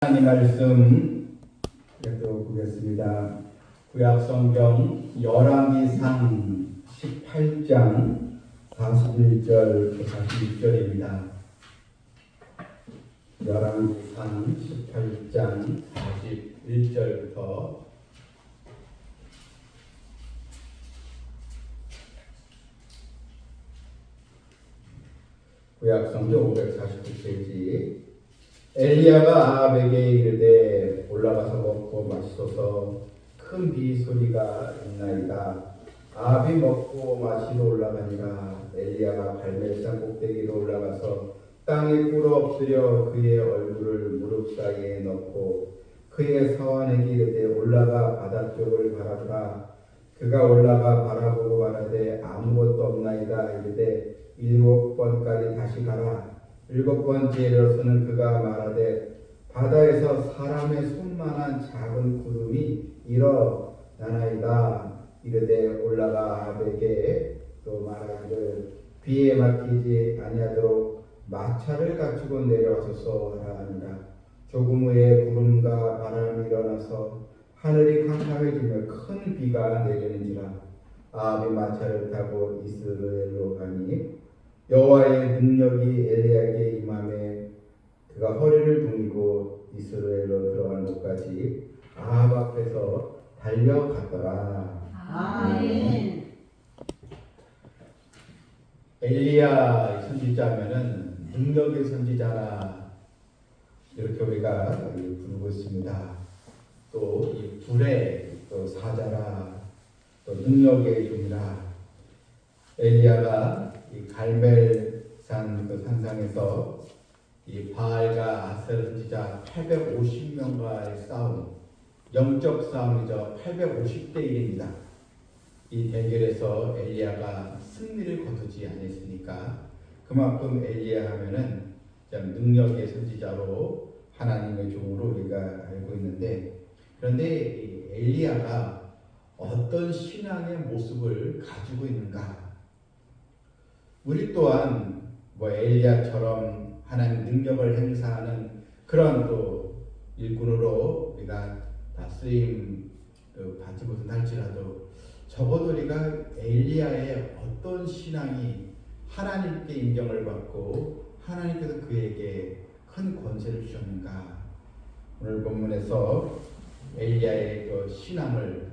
하나님 말씀 또 보겠습니다. 구약성경 열왕기상 18장 41절 46절입니다. 열왕기상 18장 41절부터 구약성경 549페이지. 엘리야가 아합에게 이르되 올라가서 먹고 마시소서, 큰 비 소리가 있나이다. 아합이 먹고 마시러 올라가니라. 엘리야가 갈멜산 꼭대기로 올라가서 땅에 꿇어 엎드려 그의 얼굴을 무릎 사이에 넣고 그의 사환에게 이르되 올라가 바다 쪽을 바라보라. 그가 올라가 바라보고 말하되 아무것도 없나이다. 이르되 7번까지 다시 가라. 7번째에 이르러서는 그가 말하되 바다에서 사람의 손만한 작은 구름이 일어나나이다. 이르되 올라가 아합에게 또 말하기를 비에 맡기지 아니하도록 마차를 갖추고 내려와소서 하라 하니라. 조금 후에 구름과 바람이 일어나서 하늘이 캄캄해지며 큰 비가 내리는지라. 아합이 마차를 타고 이스라엘로 가니 여호와의 능력이 엘리야에게 임하매 그가 허리를 동이고 이스라엘로 들어간 곳까지 아합 앞에서 달려갔더라. 아멘. 엘리야 선지자면은 능력의 선지자라 이렇게 우리가 부르고 있습니다. 또 이 불의 또 사자라, 또 능력의 종이라. 엘리야가 이 갈멜산 그 산상에서 이 바알과 아세라 선지자 850명과의 싸움, 영적 싸움이죠. 850대 1입니다. 이 대결에서 엘리야가 승리를 거두지 않았으니까 그만큼 엘리야 하면은 참 능력의 선지자로 하나님의 종으로 우리가 알고 있는데, 그런데 이 엘리야가 어떤 신앙의 모습을 가지고 있는가? 우리 또한 엘리야처럼 하나님 능력을 행사하는 그런 또 일꾼으로 우리가 다 쓰임 받지 못할지라도 적어도 우리가 엘리야의 어떤 신앙이 하나님께 인정을 받고 하나님께서 그에게 큰 권세를 주셨는가. 오늘 본문에서 엘리야의 그 신앙을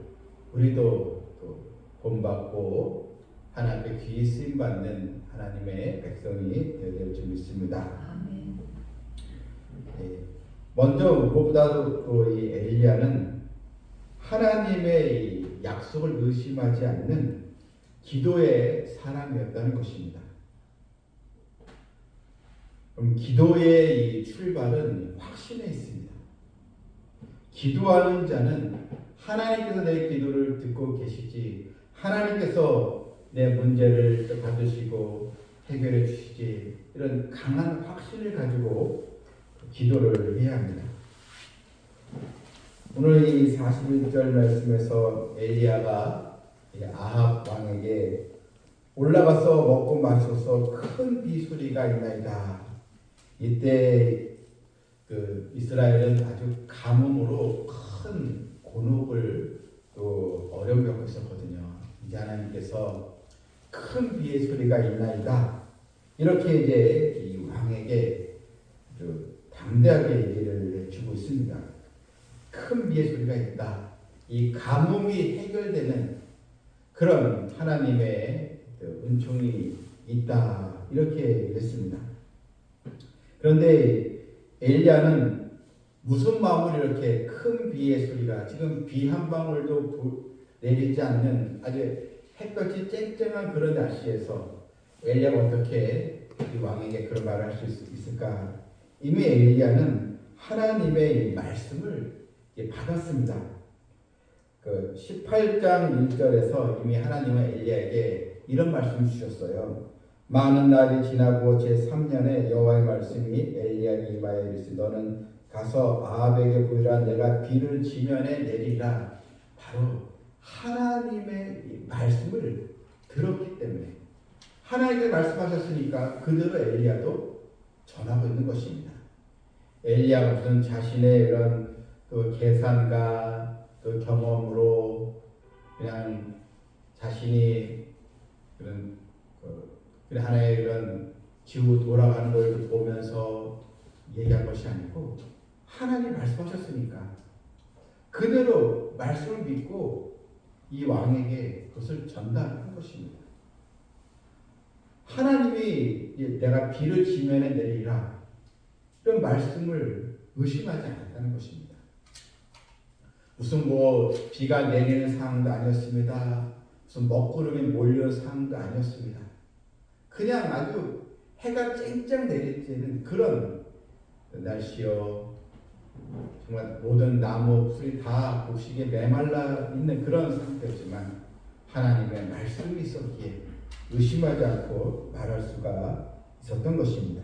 우리도 또 본받고 하나님께 귀히 쓰임받는 하나님의 백성이 되어야 될 줄 믿습니다. 아멘. 먼저 무엇보다도 이 엘리야는 하나님의 이 약속을 의심하지 않는 기도의 사람이었다는 것입니다. 그럼 기도의 이 출발은 확신에 있습니다. 기도하는 자는 하나님께서 내 기도를 듣고 계시지, 하나님께서 내 문제를 받으시고 해결해 주시지, 이런 강한 확신을 가지고 기도를 해야 합니다. 오늘 이 41절 말씀에서 엘리야가 아합 왕에게 올라가서 먹고 마셔서 큰 비소리가 있나이다. 이때 그 이스라엘은 아주 가뭄으로 큰 곤혹을 또 어려움을 겪고 있었거든요. 이제 하나님께서 큰 비의 소리가 있나이다. 이렇게 이제 이 왕에게 담대하게 얘기를 해주고 있습니다. 큰 비의 소리가 있다. 이 가뭄이 해결되는 그런 하나님의 은총이 있다. 이렇게 했습니다. 그런데 엘리야는 무슨 마음으로 이렇게 큰 비의 소리가, 지금 비 한 방울도 내리지 않는 아주 햇볕이 쨍쨍한 그런 날씨에서 엘리야가 어떻게 이 왕에게 그런 말을 할 수 있을까? 이미 엘리야는 하나님의 말씀을 받았습니다. 그 18장 1절에서 이미 하나님은 엘리야에게 이런 말씀을 주셨어요. 많은 날이 지나고 제3년에 여호와의 말씀이 엘리야에게 임하여 이르시되 너는 가서 아합에게 보이라. 내가 비를 지면에 내리라. 바로 하나님의 말씀을 들었기 때문에, 하나님께 말씀하셨으니까 그대로 엘리야도 전하고 있는 것입니다. 엘리야가 무슨 자신의 이런 그 계산과 그 경험으로 그냥 자신이 그런 하나의 이런 기후 돌아가는 걸 보면서 얘기한 것이 아니고 하나님 말씀하셨으니까 그대로 말씀을 믿고 이 왕에게 그것을 전달한 것입니다. 하나님이 내가 비를 지면에 내리라 이런 말씀을 의심하지 않았다는 것입니다. 무슨 비가 내리는 상황도 아니었습니다. 무슨 먹구름이 몰려온 상황도 아니었습니다. 그냥 아주 해가 쨍쨍 내릴 때는 그런 날씨요. 정말 모든 나무 풀이 다 곡식에 메말라 있는 그런 상태였지만 하나님의 말씀이 있었기에 의심하지 않고 말할 수가 있었던 것입니다.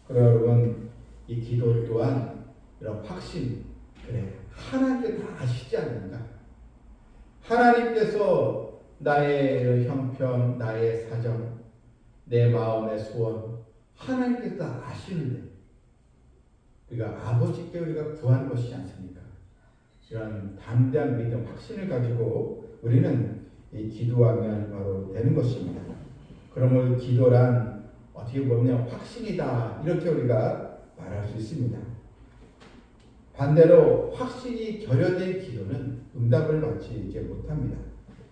그러나 여러분 이 기도 또한 이런 확신, 그래 하나님께 다 아시지 않는가? 하나님께서 나의 형편, 나의 사정, 내 마음의 소원 하나님께서 다 아시는데 우리가 아버지께 우리가 구하는 것이지 않습니까? 이런 담대한 믿음, 확신을 가지고 우리는 이 기도하면 바로 되는 것입니다. 그러므로 기도란 어떻게 보면 확신이다 이렇게 우리가 말할 수 있습니다. 반대로 확신이 결여된 기도는 응답을 받지 못합니다.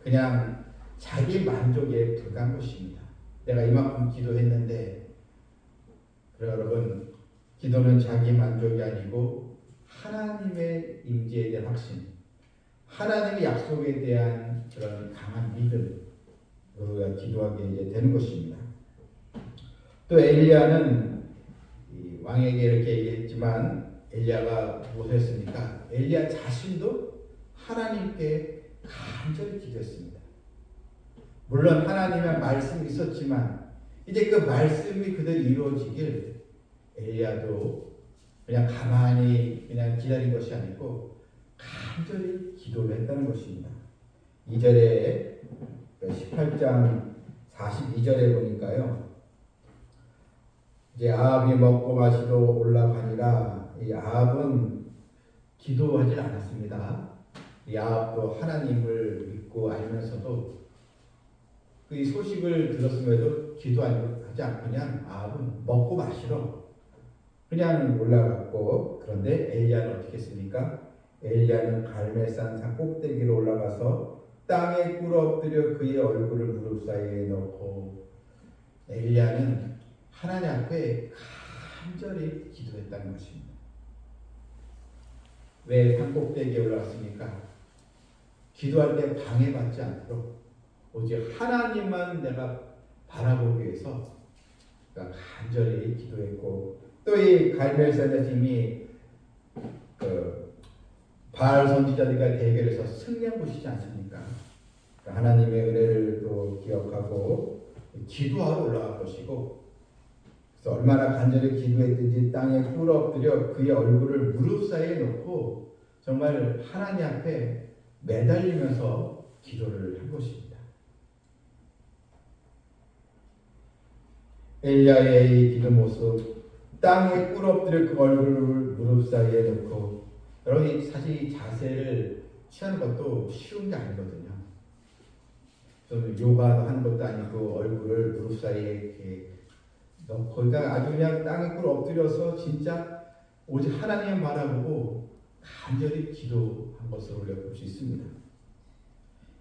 그냥 자기 만족에 불과한 것입니다. 내가 이만큼 기도했는데 그래 여러분 기도는 자기 만족이 아니고 하나님의 임재에 대한 확신, 하나님의 약속에 대한 그런 강한 믿음, 우리가 기도하게 이제 되는 것입니다. 또 엘리야는 왕에게 이렇게 얘기했지만 엘리야가 무엇을 했습니까? 엘리야 자신도 하나님께 간절히 기도했습니다. 물론 하나님의 말씀이 있었지만 이제 그 말씀이 그대로 이루어지길 엘리야도 그냥 가만히 그냥 기다린 것이 아니고 간절히 기도를 했다는 것입니다. 2절에 18장 42절에 보니까요. 이제 아합이 먹고 마시러 올라가니라. 이 아합은 기도하지 않았습니다. 이 아합도 하나님을 믿고 알면서도 그 소식을 들었음에도 기도하지 않고 그냥 아합은 먹고 마시러 그냥 올라갔고 그런데 엘리야는 어떻게 했습니까? 엘리야는 갈멜산 산 꼭대기로 올라가서 땅에 꿇어엎드려 그의 얼굴을 무릎 사이에 넣고 엘리야는 하나님 앞에 간절히 기도했다는 것입니다. 왜 산 꼭대기에 올라갔습니까? 기도할 때 방해받지 않도록 오직 하나님만 내가 바라보기 위해서 간절히 기도했고 또 이 갈멜산에서 이미 바알 선지자들과 대결해서 승리한 곳이지 않습니까? 하나님의 은혜를 또 기억하고 기도하러 올라갈 것이고 그래서 얼마나 간절히 기도했든지 땅에 꿇어엎드려 그의 얼굴을 무릎 사이에 놓고 정말 하나님 앞에 매달리면서 기도를 한 것입니다. 엘리야의 이 기도 모습 땅에 꿇어엎드려 그 얼굴을 무릎 사이에 놓고 여러분 사실 이 자세를 취하는 것도 쉬운 게 아니거든요. 좀 요가도 하는 것도 아니고 얼굴을 무릎 사이에 이렇게 넣고 그러니까 아주 그냥 땅에 꿇어엎드려서 진짜 오직 하나님을 바라보고 간절히 기도한 것으로 우리가 볼 수 있습니다.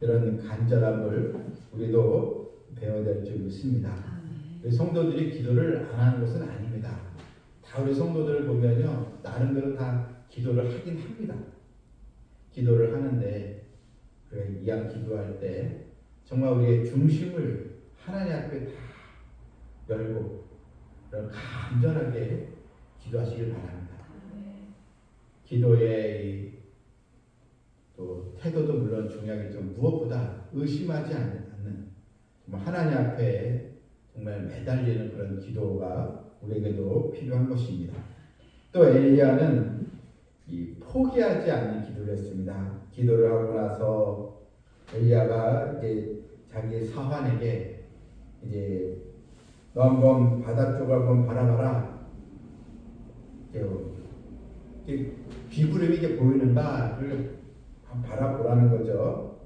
이런 간절함을 우리도 배워야 될 줄 믿습니다. 우리 성도들이 기도를 안 하는 것은 아닙니다. 다 우리 성도들을 보면요 나름대로 다 기도를 하긴 합니다. 기도를 하는데 그래 이왕 기도할 때 정말 우리의 중심을 하나님 앞에 다 열고 간절하게 기도하시길 바랍니다. 기도의 또 태도도 물론 중요하겠지만 무엇보다 의심하지 않는 정말 하나님 앞에 정말 매달리는 그런 기도가 우리에게도 필요한 것입니다. 또 엘리야는 포기하지 않는 기도를 했습니다. 기도를 하고 나서 엘리야가 이제 자기 사환에게 이제 너 한번 바다 쪽을 한번 바라봐라. 비구름이 이게 보이는가 그걸 바라보라는 거죠.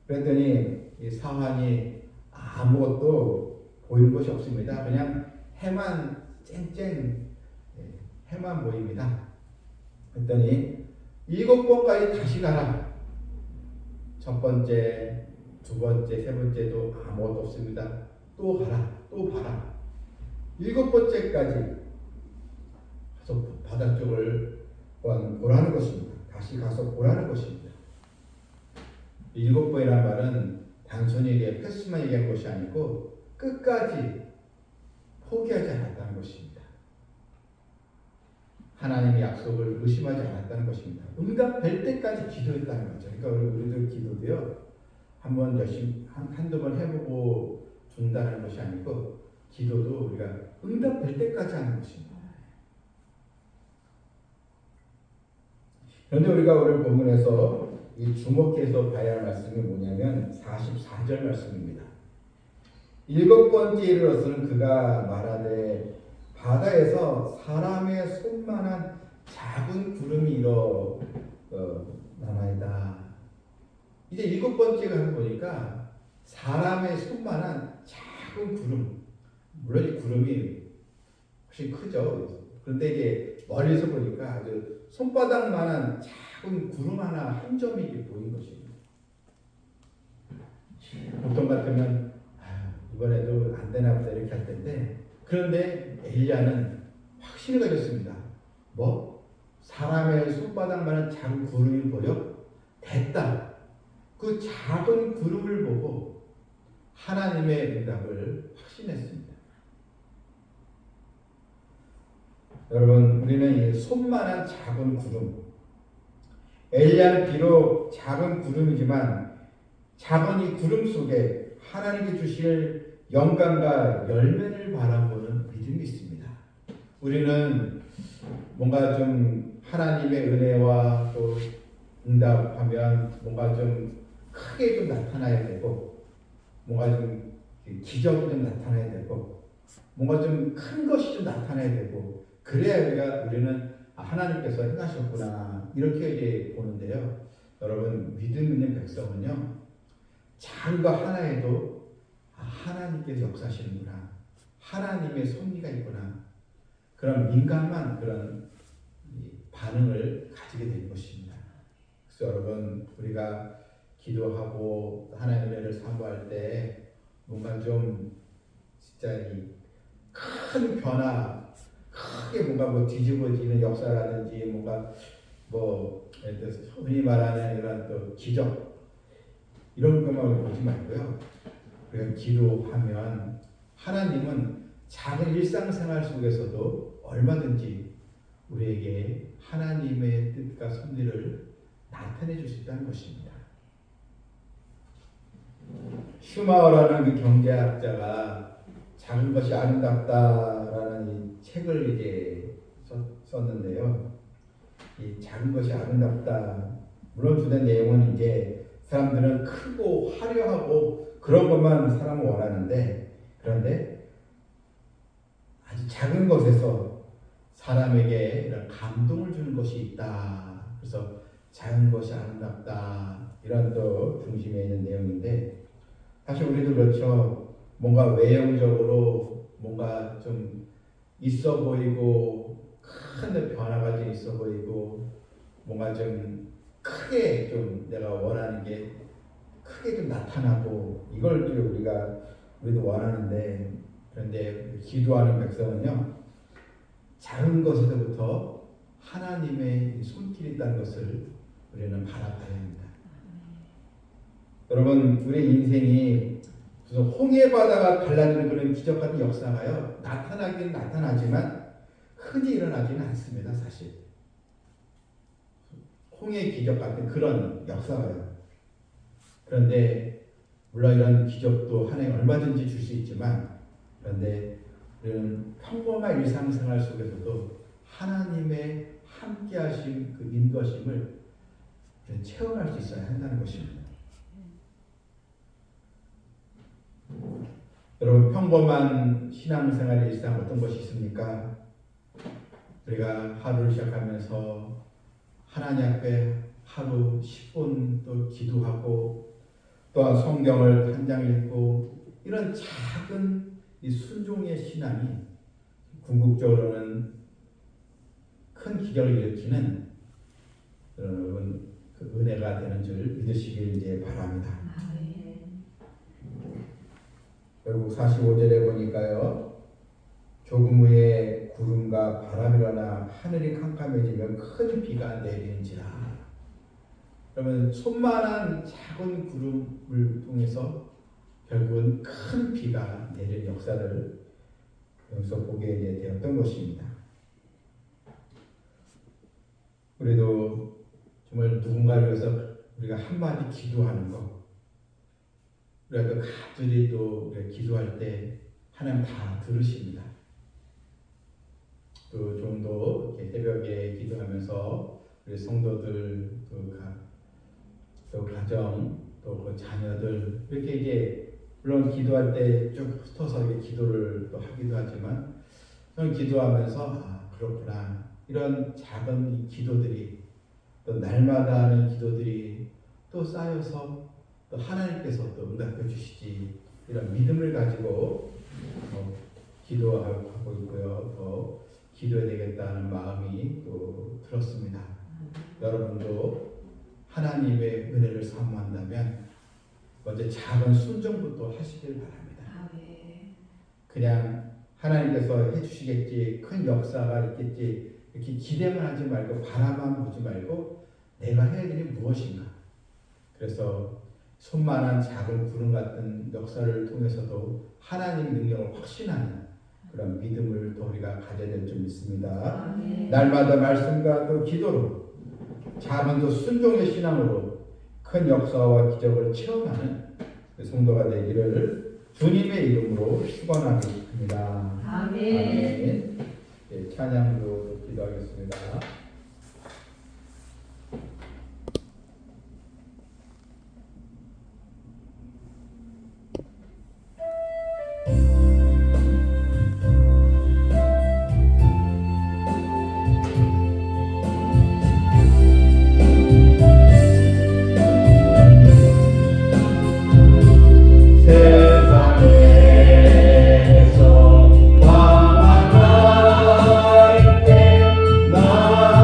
그랬더니 이 사환이 아무것도 보이는 것이 없습니다. 그냥 해만 쨍쨍 해만 보입니다. 그랬더니 7번까지 다시 가라. 첫 번째, 두 번째, 세 번째도 아무것도 없습니다. 또 가라, 또 봐라. 7번째까지 가서 바다 쪽을 보라는 것입니다. 다시 가서 보라는 것입니다. 7번이라는 말은 단순히 횟수만 얘기한 것이 아니고 끝까지 포기하지 않았다는 것입니다. 하나님의 약속을 의심하지 않았다는 것입니다. 응답될 때까지 기도했다는 거죠. 그러니까 우리들 기도도요, 한번 열심히 한두 번 해보고 준다는 것이 아니고 기도도 우리가 응답될 때까지 하는 것입니다. 그런데 우리가 오늘 본문에서 이 주목해서 봐야 할 말씀이 뭐냐면 44절 말씀입니다. 7번째 이르러서는 그가 말하되 바다에서 사람의 손만한 작은 구름이 일어나나이다. 이제 7번째가 보니까 사람의 손만한 작은 구름. 물론 이 구름이 훨씬 크죠. 그런데 이게 멀리서 보니까 아주 손바닥만한 작은 구름 하나 한 점이 이렇게 보인 것입니다. 보통 같으면 이번에도 안 되나 보다 이렇게 할 텐데, 그런데 엘리야는 확신을 가졌습니다. 사람의 손바닥만한 작은 구름이 보여? 됐다. 그 작은 구름을 보고 하나님의 응답을 확신했습니다. 여러분, 우리는 이 손만한 작은 구름, 엘리야는 비록 작은 구름이지만 작은 이 구름 속에 하나님께 주실 영광과 열매를 바라보는 믿음이 있습니다. 우리는 뭔가 좀 하나님의 은혜와 또 응답하면 뭔가 좀 크게 좀 나타나야 되고, 뭔가 좀 기적이 좀 나타나야 되고, 뭔가 좀 큰 것이 좀 나타나야 되고, 그래야 우리는 하나님께서 행하셨구나 이렇게 이제 보는데요. 여러분, 믿음 있는 백성은요, 작은 거 하나에도 하나님께서 역사하시는구나, 하나님의 섭리가 있구나, 그런 민감한 그런 반응을 가지게 될 것입니다. 그래서 여러분, 우리가 기도하고 하나님의 은혜를 사모할 때 뭔가 좀 진짜 이 큰 변화, 크게 뭔가 뒤집어지는 역사라든지 뭔가 예를 들어서 흔히 말하는 이런 또 기적, 이런 것만 보지 말고요. 우리가 기도하면 하나님은 작은 일상생활 속에서도 얼마든지 우리에게 하나님의 뜻과 섭리를 나타내 줄 수 있다는 것입니다. 슈마어라는 그 경제학자가 작은 것이 아름답다라는 이 책을 이제 썼는데요. 이 작은 것이 아름답다. 물론 주된 내용은 이제 사람들은 크고 화려하고 그런 것만 사람은 원하는데, 그런데 아주 작은 것에서 사람에게 이런 감동을 주는 것이 있다. 그래서 작은 것이 아름답다. 이런 또 중심에 있는 내용인데, 사실 우리도 그렇죠. 뭔가 외형적으로 뭔가 좀 있어 보이고 큰 변화가 좀 있어 보이고 뭔가 좀 크게 좀 내가 원하는 게 크게 좀 나타나고 이걸 우리도 원하는데, 그런데 기도하는 백성은요, 작은 것에서부터 하나님의 손길이 있다는 것을 우리는 바라봐야 합니다. 여러분, 우리 인생이 무슨 홍해 바다가 갈라지는 그런 기적 같은 역사가요, 나타나긴 나타나지만 흔히 일어나지는 않습니다. 사실 홍해 기적 같은 그런 역사가요. 그런데 물론 이런 기적도 하나님 얼마든지 줄 수 있지만, 그런데 우리는 평범한 일상생활 속에서도 하나님의 함께하심, 그 인도하심을 체험할 수 있어야 한다는 것입니다. 여러분, 평범한 신앙생활의 일상 어떤 것이 있습니까? 우리가 하루를 시작하면서 하나님 앞에 하루 10분 또 기도하고 또한 성경을 한 장 읽고 이런 작은 이 순종의 신앙이 궁극적으로는 큰 기적을 일으키는 여러분 그 은혜가 되는 줄 믿으시길 이제 바랍니다. 결국 45절에 보니까요. 조금 후에 구름과 바람이 일어나 하늘이 캄캄해지면 큰 비가 내리는지라. 그러면 손만한 작은 구름을 통해서 결국은 큰 비가 내리는 역사를 여기서 보게 이제 되었던 것입니다. 우리도 정말 누군가를 위해서 우리가 한마디 기도하는 것, 우리가 또 가족이 또 기도할 때 하나님 다 들으십니다. 또 좀 더 새벽에 기도하면서 우리 성도들 또 가정 또 그 자녀들 이렇게 이제 물론 기도할 때 좀 흩어서 이렇게 기도를 또 하기도 하지만 저는 기도하면서 그렇구나 이런 작은 이 기도들이 또 날마다 하는 기도들이 또 쌓여서 또 하나님께서 또 응답해 주시지 이런 믿음을 가지고 기도하고 있고요. 더 기도해야 되겠다는 마음이 또 들었습니다. 여러분도 하나님의 은혜를 사모한다면 먼저 작은 순종부터 하시길 바랍니다. 그냥 하나님께서 해주시겠지, 큰 역사가 있겠지 이렇게 기대만 하지 말고 바라만 보지 말고 내가 해야 될 일이 무엇인가. 그래서 손만한 작은 구름 같은 역사를 통해서도 하나님 능력을 확신하는 그런 믿음을 또 우리가 가져야 될 줄 믿습니다. 날마다 말씀과 또 기도로 작은 또 순종의 신앙으로 큰 역사와 기적을 체험하는 그 성도가 되기를 주님의 이름으로 축원하겠습니다. 아멘. 네, 찬양으로 기도하겠습니다. 세상에서 왕하나 있대 나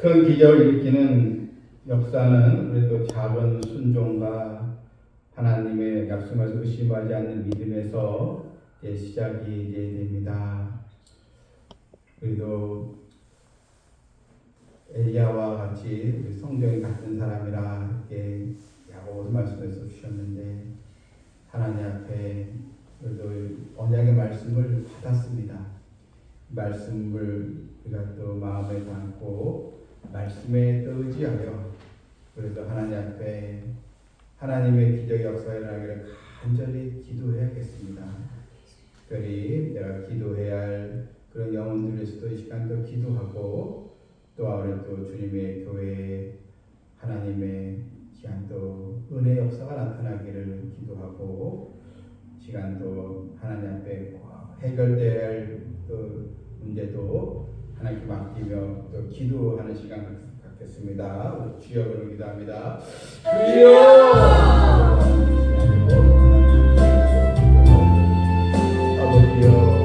큰 기적을 일으키는 역사는 그래도 작은 순종과 하나님의 약속을 의심하지 않는 믿음에서 이제 시작이 이제 됩니다. 그래도 엘리야와 같이 우리 성경이 같은 사람이라 이렇게 야고보서 말씀해서 주셨는데 하나님 앞에 그래도 언약의 말씀을 받았습니다. 말씀을 우리가 또 마음에 담고 말씀에 또 의지하여 그래도 하나님 앞에 하나님의 기적의 역사에 일어나기를 간절히 기도해야겠습니다. 특별히 내가 기도해야 할 그런 영혼들을 위해서도 이 시간도 기도하고 또 우리 또 주님의 교회에 하나님의 시간도 은혜 역사가 나타나기를 기도하고 시간도 하나님 앞에 해결돼야 할 또 문제도 하나님께 맡기며 또 기도하는 시간 갖겠습니다. 우리 주여 기도합니다. 주여! 아버지여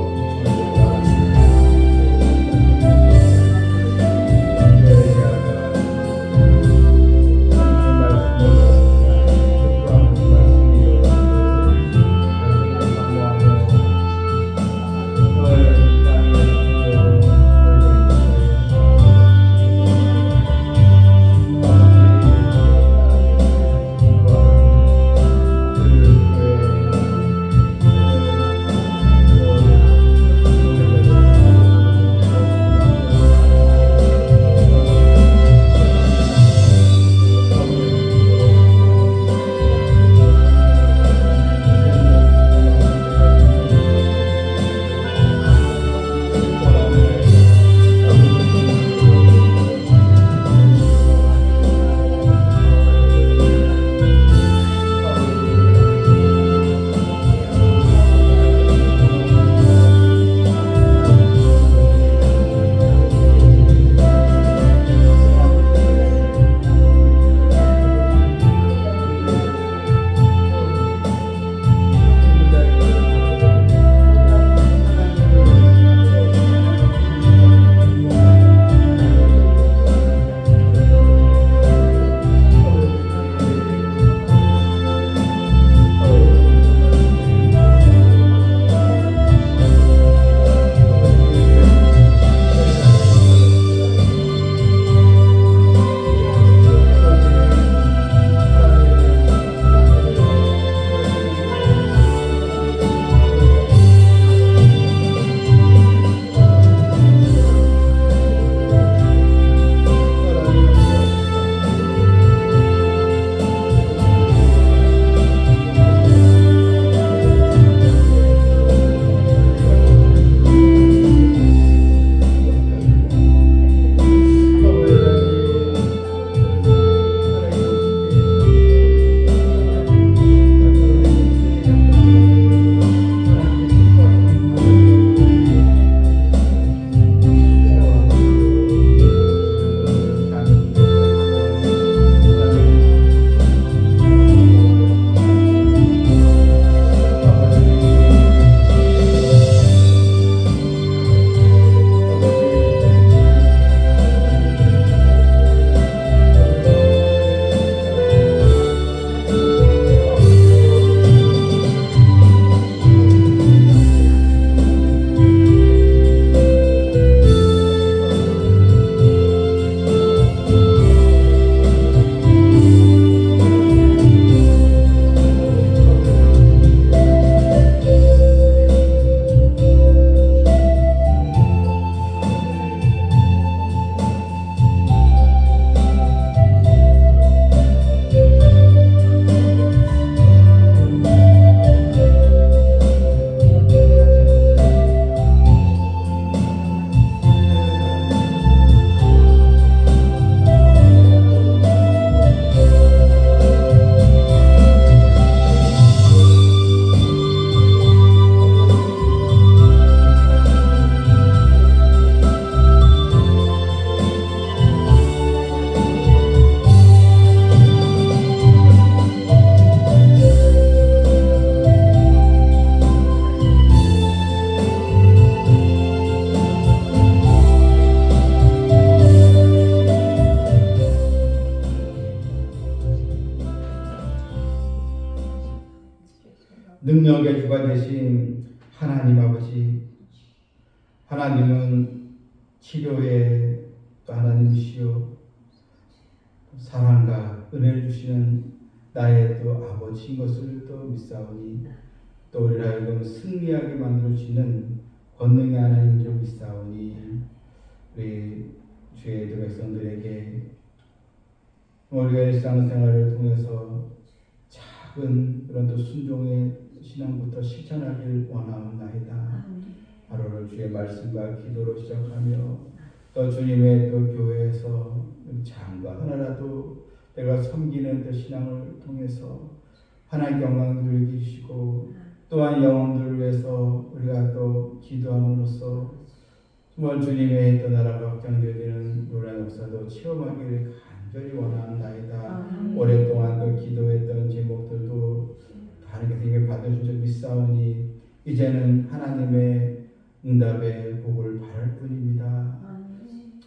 능력의 주가 되신 하나님 아버지, 하나님은 치료의 또 하나님이시요 사랑과 은혜를 주시는 나의 또 아버지인 것을 또 믿사오니 또 우리를 하여금 승리하게 만들어주시는 권능의 하나님인 줄 믿사오니 우리 주의 백성들에게 우리가 일상생활을 통해서 작은 그런 또 순종의 신앙부터 실천하길 원하옵나이다. 하루를 주의 말씀과 기도로 시작하며 또 주님의 또 교회에서 장과 하나라도 내가 섬기는 그 신앙을 통해서 하나님께 영광 돌리게 주시고 또한 영혼들을 위해서 우리가 또 기도함으로써 정말 주님의 또 나라가 확장되는 노란 역사도 체험하기를 간절히 원하옵나이다. 오랫동안 또 기도했던 제목들도 하나님께서 이미 받으신 줄 믿사오니 이제는 하나님의 응답의 복을 바랄 뿐입니다.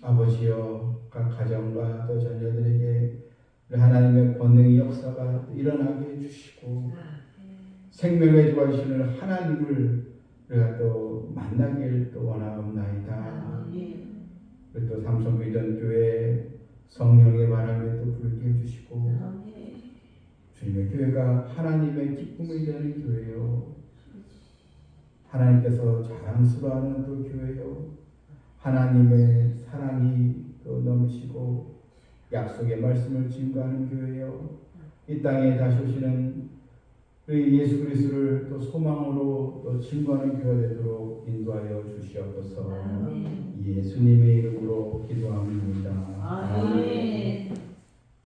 아버지여 각 가정과 또 자녀들에게 하나님의 권능의 역사가 일어나게 해주시고 생명의 주가 되시는 하나님을 우리가 또 만나길 또 원하옵나이다. 그리고 또 삼성비전교회 성령의 바람에 또 불게 해주시고 주님의 교회가 하나님의 기쁨이 되는 교회요, 하나님께서 자랑스러워하는 또 교회요, 하나님의 사랑이 또 넘치고 약속의 말씀을 증거하는 교회요, 이 땅에 다시 오시는 우리 예수 그리스도를 또 소망으로 또 증거하는 교회가 되도록 인도하여 주시옵소서. 예수님의 이름으로 기도합니다. 아멘.